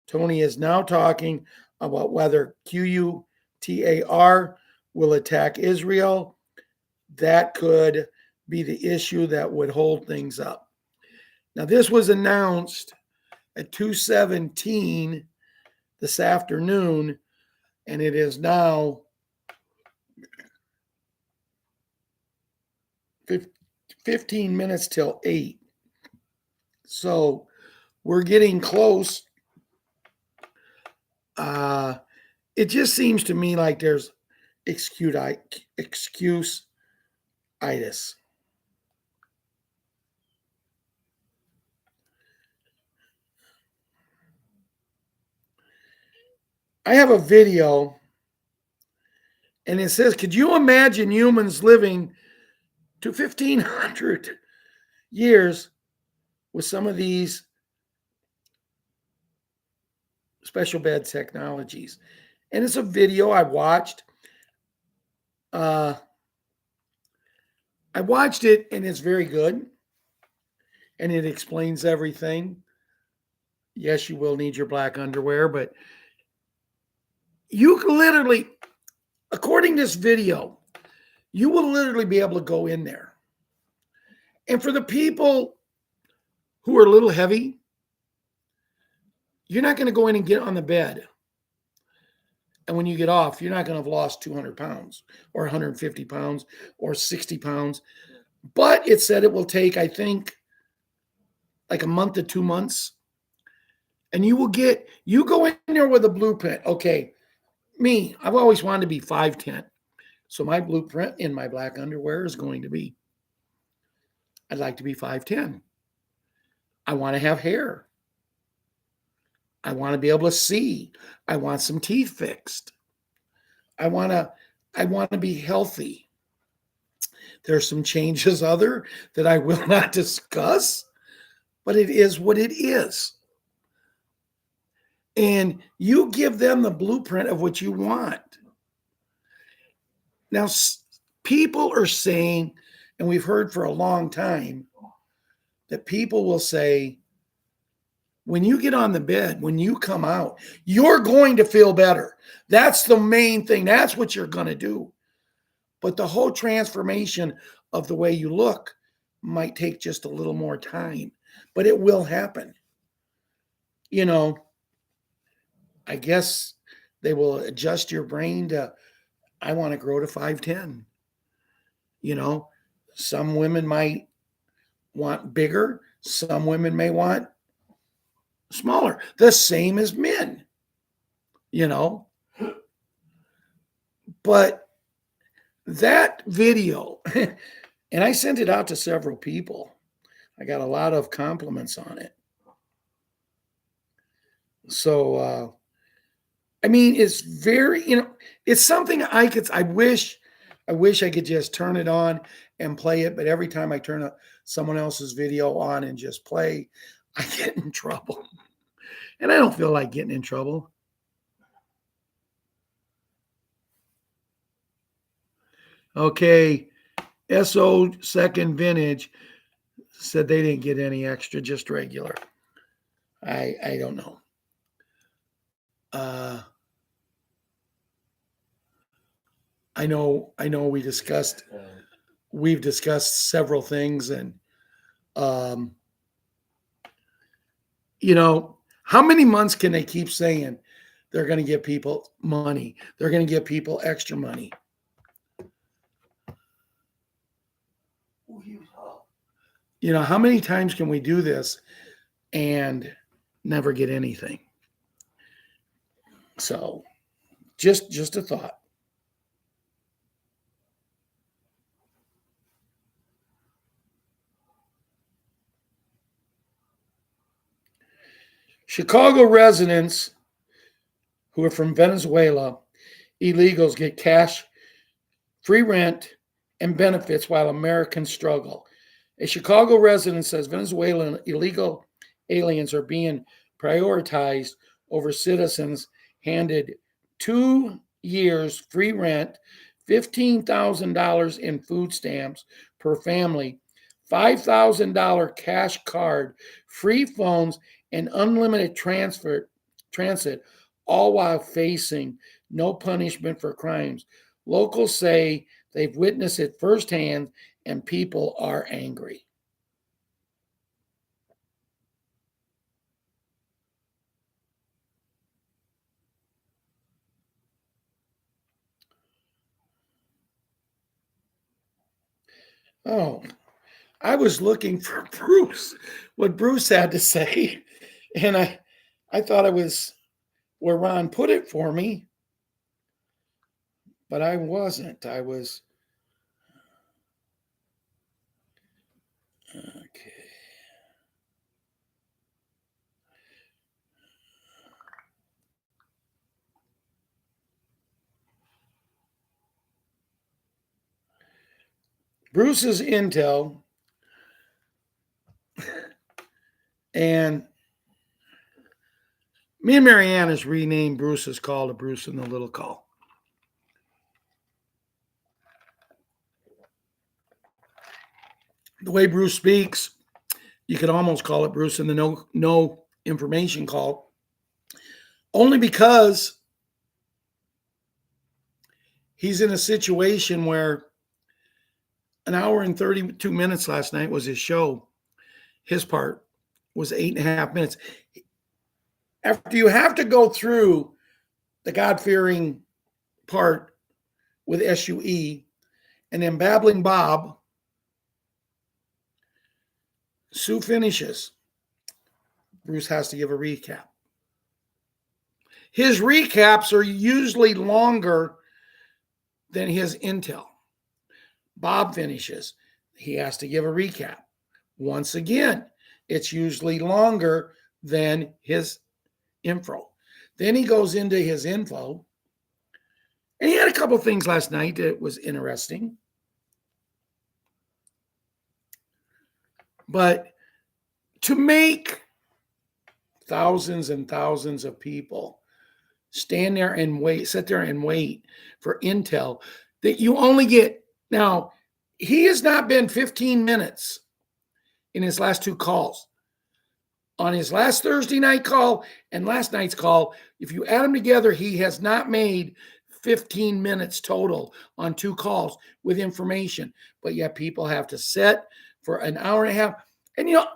Tony is now talking about whether QUTAR will attack Israel. That could be the issue that would hold things up. Now, this was announced at 2:17 this afternoon, and it is now 15 minutes till 8. So we're getting close It just seems to me like there's excuse-itis. I have a video, and it says, could you imagine humans living to 1,500 years with some of these special bed technologies? And it's a video I watched. I watched it, and it's very good, and it explains everything. Yes, you will need your black underwear, but you can literally, according to this video, you will literally be able to go in there. And for the people who are a little heavy, you're not going to go in and get on the bed. And when you get off, you're not going to have lost 200 pounds or 150 pounds or 60 pounds. But it said it will take, I think, like a month to 2 months. And you go in there with a blueprint. Okay, me, I've always wanted to be 5'10". So my blueprint in my black underwear is going to be, I'd like to be 5'10". I want to have hair. I want to be able to see. I want some teeth fixed. I want to be healthy. There's some changes that I will not discuss, but it is what it is. And you give them the blueprint of what you want. Now, people are saying, and we've heard for a long time, that people will say, when you get on the bed, when you come out, you're going to feel better. That's the main thing. That's what you're going to do. But the whole transformation of the way you look might take just a little more time, but it will happen. You know, I guess they will adjust your brain to, I want to grow to 5'10". You know, some women might want bigger. Some women may want smaller. The same as men, you know. But that video, and I sent it out to several people. I got a lot of compliments on it. So, I mean, it's very, it's something I wish I could just turn it on and play it. But every time I turn someone else's video on and just play, I get in trouble. And I don't feel like getting in trouble. Okay. SO Second Vintage said they didn't get any extra, just regular. I don't know. I know we've discussed several things, and how many months can they keep saying they're going to give people money? They're going to give people extra money. How many times can we do this and never get anything? So just a thought. Chicago residents who are from Venezuela, illegals, get cash, free rent, and benefits while Americans struggle. A Chicago resident says Venezuelan illegal aliens are being prioritized over citizens handed 2 years free rent, $15,000 in food stamps per family, $5,000 cash card, free phones, and unlimited transit, all while facing no punishment for crimes. Locals say they've witnessed it firsthand, and people are angry. Oh, I was looking for Bruce, what Bruce had to say, and I thought it was where Ron put it for me, but I wasn't. I was okay. Bruce's intel, and me and Marianne has renamed Bruce's call to Bruce and the Little Call. The way Bruce speaks, you could almost call it Bruce and the no information call, only because he's in a situation where an hour and 32 minutes last night was his show. His part was 8.5 minutes. After you have to go through the God-fearing part with SUE and then Babbling Bob, Sue finishes. Bruce has to give a recap. His recaps are usually longer than his intel. Bob finishes. He has to give a recap. Once again, it's usually longer than his info. Then he goes into his info. And he had a couple things last night that was interesting. But to make thousands and thousands of people stand there and wait, sit there and wait for intel that you only get. Now, he has not been 15 minutes in his last two calls. On his last Thursday night call and last night's call, if you add them together, he has not made 15 minutes total on two calls with information. But yet people have to sit for an hour and a half. And, you know,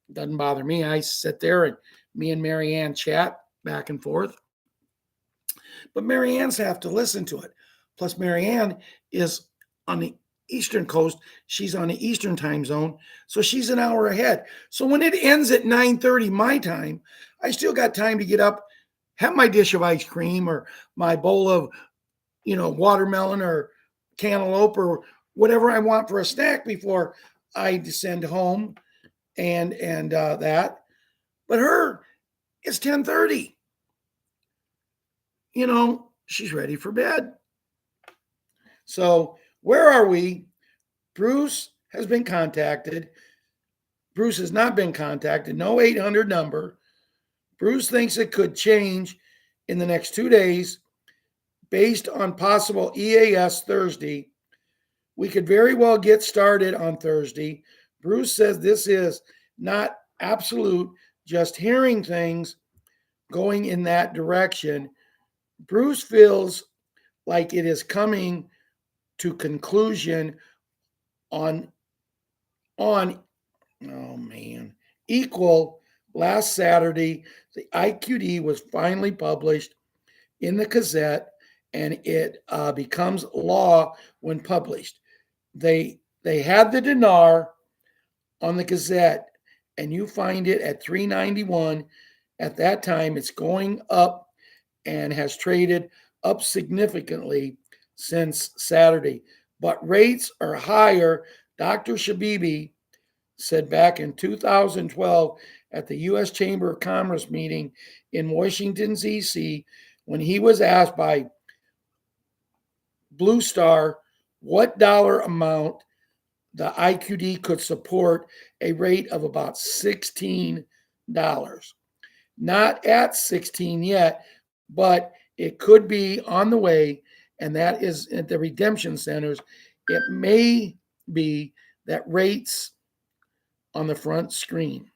it doesn't bother me. I sit there and me and Marianne chat back and forth. But Marianne's have to listen to it. Plus, Marianne is on the Eastern Coast. She's on the Eastern time zone. So she's an hour ahead. So when it ends at 9:30 my time, I still got time to get up, have my dish of ice cream or my bowl of, watermelon or cantaloupe or whatever I want for a snack before I descend home and that. But her, it's 10:30. She's ready for bed. So where are we? Bruce has been contacted. Bruce has not been contacted. No 800 number. Bruce thinks it could change in the next 2 days based on possible EAS Thursday. We could very well get started on Thursday. Bruce says this is not absolute, just hearing things going in that direction. Bruce feels like it is coming to conclusion on equal last Saturday. The IQD was finally published in the Gazette, and it becomes law when published. They had the dinar on the Gazette, and you find it at $3.91. At that time, it's going up and has traded up significantly since Saturday. But rates are higher. Dr. Shabibi said back in 2012 at the U.S. Chamber of Commerce meeting in Washington, D.C., when he was asked by Blue Star what dollar amount the IQD could support a rate of about $16. Not at 16 yet, but it could be on the way, and that is at the redemption centers. It may be that rates on the front screen.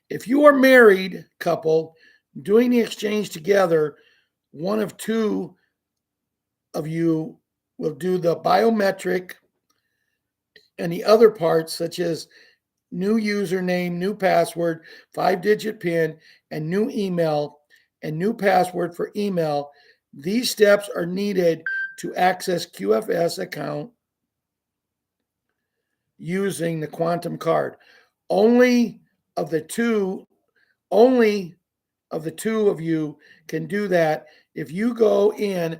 If you are married couple doing the exchange together, one of two of you will do the biometric and the other parts, such as new username, new password, 5-digit PIN, and new email, and new password for email. These steps are needed to access QFS account using the Quantum card. Only of the two of you can do that if you go in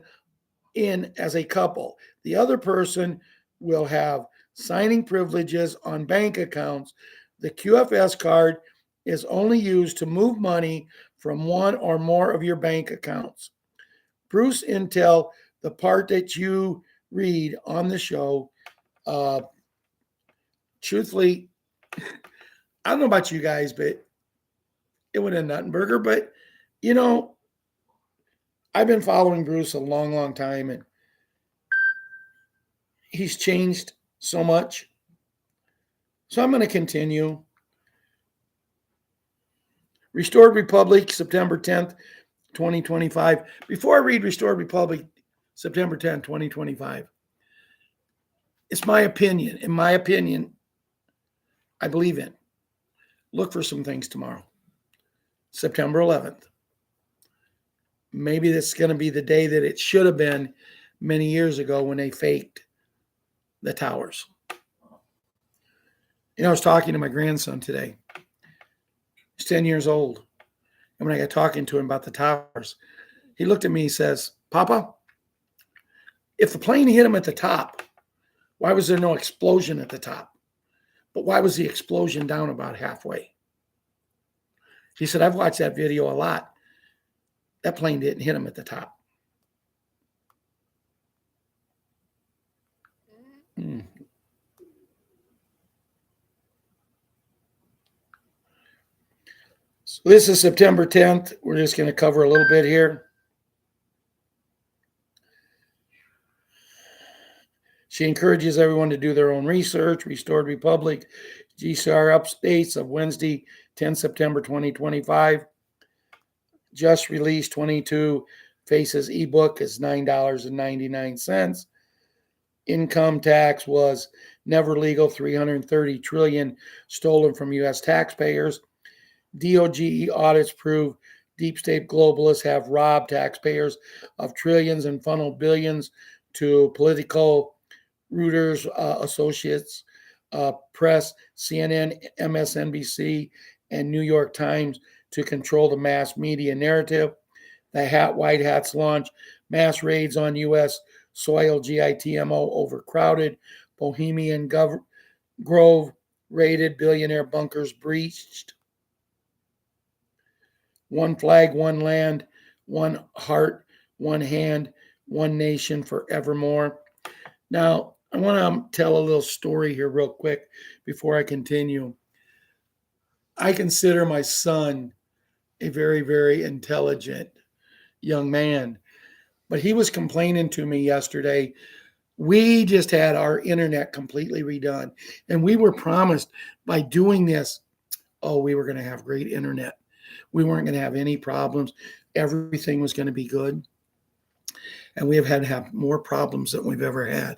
as a couple. The other person will have signing privileges on bank accounts. The QFS card is only used to move money from one or more of your bank accounts. Bruce Intel, the part that you read on the show, truthfully, I don't know about you guys, but it would have Nuttenberger. But, you know, I've been following Bruce a long, long time, and he's changed so much. So I'm going to continue. Restored Republic, September 10th, 2025. Before I read Restored Republic, September 10th, 2025, it's my opinion. In my opinion, I believe in. Look for some things tomorrow. September 11th. Maybe that's going to be the day that it should have been many years ago when they faked the towers. You know, I was talking to my grandson today. He's 10 years old. And when I got talking to him about the towers, he looked at me and says, Papa, if the plane hit him at the top, why was there no explosion at the top? But why was the explosion down about halfway? He said, I've watched that video a lot. That plane didn't hit him at the top. So this is September 10th. We're just going to cover a little bit here. She encourages everyone to do their own research. Restored Republic, GCR updates of Wednesday, 10 September 2025. Just released 22 Faces ebook is $9.99. Income tax was never legal, 330 trillion stolen from U.S. taxpayers. DOGE audits prove deep state globalists have robbed taxpayers of trillions and funneled billions to political Reuters, Associates Press, CNN, MSNBC, and New York Times to control the mass media narrative. The White Hats launch mass raids on U.S. soil, GITMO overcrowded. Bohemian Grove raided, billionaire bunkers breached. One flag, one land, one heart, one hand, one nation forevermore. Now, I want to tell a little story here real quick before I continue. I consider my son a very, very intelligent young man, but he was complaining to me yesterday. We just had our internet completely redone, and we were promised by doing this, we were going to have great internet. We weren't going to have any problems. Everything was going to be good. And we have had to have more problems than we've ever had.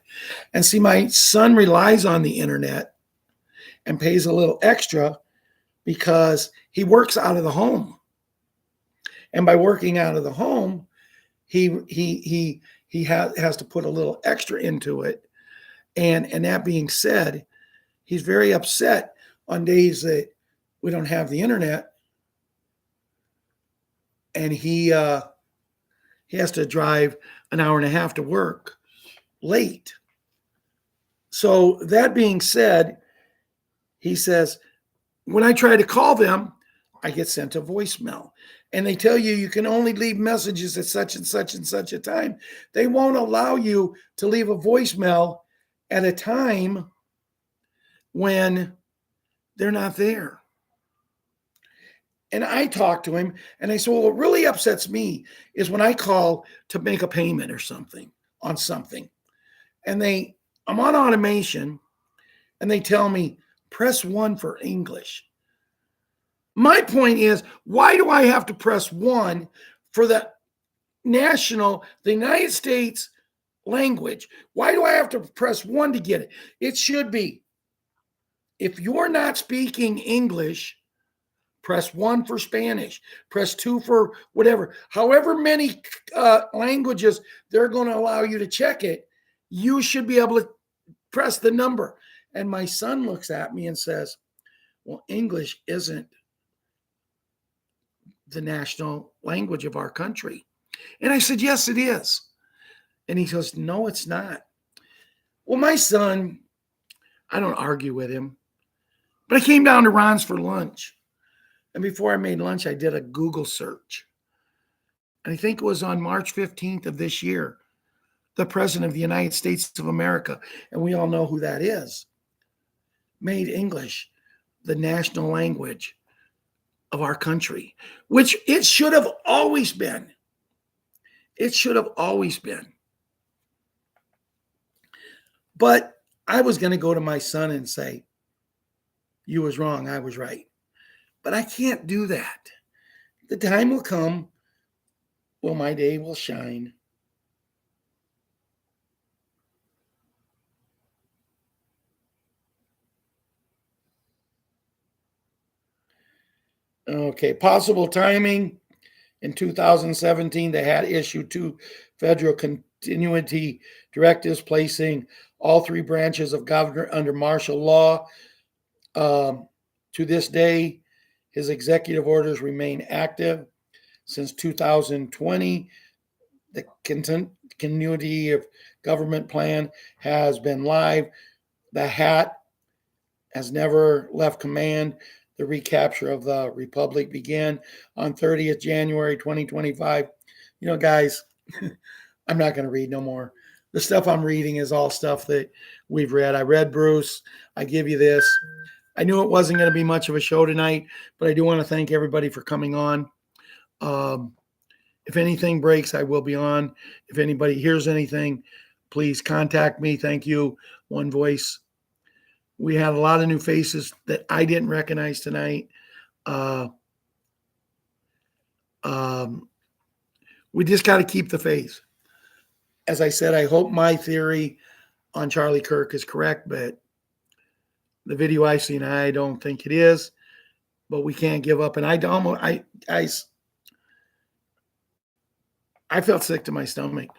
And see, my son relies on the internet and pays a little extra because he works out of the home. And by working out of the home, he has to put a little extra into it. And that being said, he's very upset on days that we don't have the internet. And he has to drive an hour and a half to work late. So that being said, he says, when I try to call them, I get sent a voicemail. And they tell you can only leave messages at such and such and such a time. They won't allow you to leave a voicemail at a time when they're not there. And I talked to him and I said, well, what really upsets me is when I call to make a payment or something on something. And I'm on automation and they tell me, press 1 for English. My point is, why do I have to press 1 for the United States language? Why do I have to press 1 to get it? It should be, if you're not speaking English, press 1 for Spanish, press 2 for whatever. However many languages they're going to allow you to check it, you should be able to press the number. And my son looks at me and says, well, English isn't the national language of our country? And I said, yes, it is. And he goes, no, it's not. Well, my son, I don't argue with him, but I came down to Ron's for lunch. And before I made lunch, I did a Google search. And I think it was on March 15th of this year, the President of the United States of America, and we all know who that is, made English the national language of our country, which it should have always been. It should have always been. But I was going to go to my son and say, you was wrong, I was right. But I can't do that. The time will come when my day will shine. Okay, possible timing. In 2017, they had issued 2 federal continuity directives placing all 3 branches of government under martial law. To this day, his executive orders remain active. Since 2020, the continuity of government plan has been live. The hat has never left command. The recapture of the Republic began on 30th January 2025. You know, guys, I'm not going to read no more. The stuff I'm reading is all stuff that we've read. I read Bruce. I give you this. I knew it wasn't going to be much of a show tonight, but I do want to thank everybody for coming on. If anything breaks, I will be on. If anybody hears anything, please contact me. Thank you, One Voice. We had a lot of new faces that I didn't recognize tonight. We just got to keep the faith. As I said, I hope my theory on Charlie Kirk is correct, but the video I've seen, I don't think it is. But we can't give up. And I felt sick to my stomach.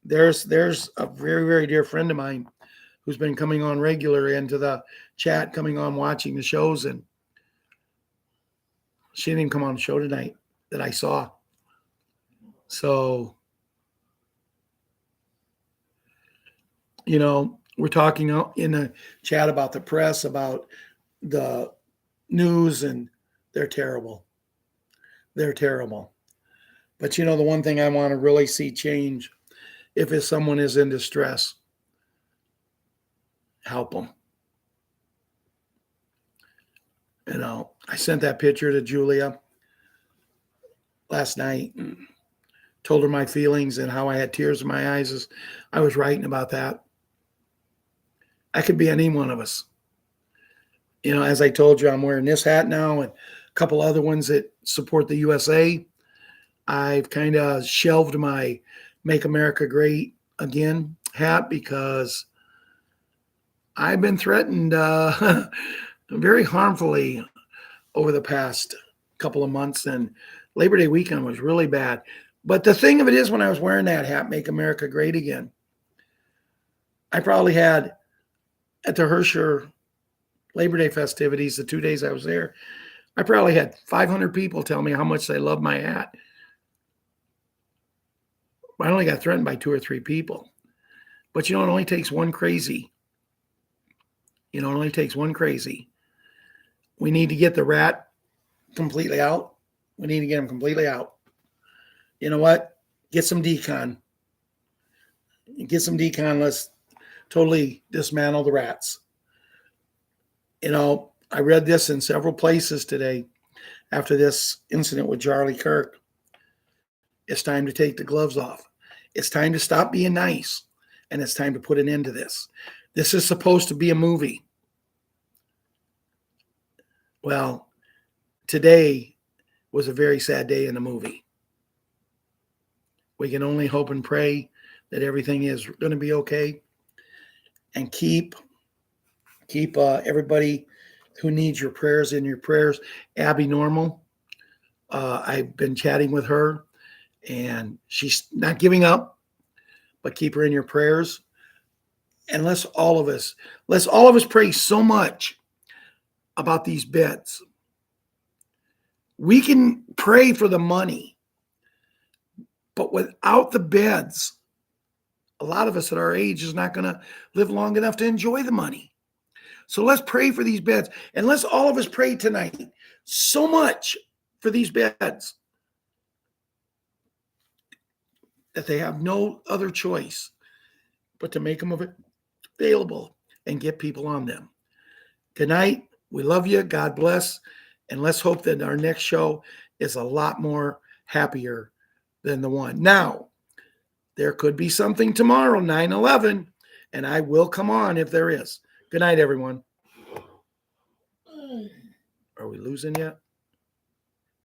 There's a very, very dear friend of mine who's been coming on regular into the chat, coming on watching the shows, and she didn't even come on the show tonight that I saw. So, you know, we're talking in the chat about the press, about the news, and they're terrible. They're terrible. But, you know, the one thing I want to really see change, if someone is in distress, help them. You know, I sent that picture to Julia last night and told her my feelings and how I had tears in my eyes as I was writing about that. I could be any one of us. You know, as I told you, I'm wearing this hat now and a couple other ones that support the USA. I've kind of shelved my Make America Great Again hat because I've been threatened very harmfully over the past couple of months, and Labor Day weekend was really bad. But the thing of it is, when I was wearing that hat, Make America Great Again, I probably had, at the Herscher Labor Day festivities, the 2 days I was there, I probably had 500 people tell me how much they love my hat. I only got threatened by 2 or 3 people. But, you know, it only takes one crazy. You know, it only takes one crazy. We need to get the rat completely out. We need to get him completely out. You know what? Get some decon. Get some decon. Let's totally dismantle the rats. You know, I read this in several places today after this incident with Charlie Kirk. It's time to take the gloves off. It's time to stop being nice. And it's time to put an end to this. This is supposed to be a movie. Well, today was a very sad day in the movie. We can only hope and pray that everything is going to be okay. And keep everybody who needs your prayers in your prayers. Abby Normal, I've been chatting with her, and she's not giving up, but keep her in your prayers. And let's all of us pray so much about these beds. We can pray for the money, but without the beds, a lot of us at our age is not going to live long enough to enjoy the money. So let's pray for these beds. And let's all of us pray tonight so much for these beds that they have no other choice but to make them available and get people on them. Good night. We love you. God bless. And let's hope that our next show is a lot more happier than the one. Now, there could be something tomorrow, 9/11, and I will come on if there is. Good night, everyone. Are we losing yet?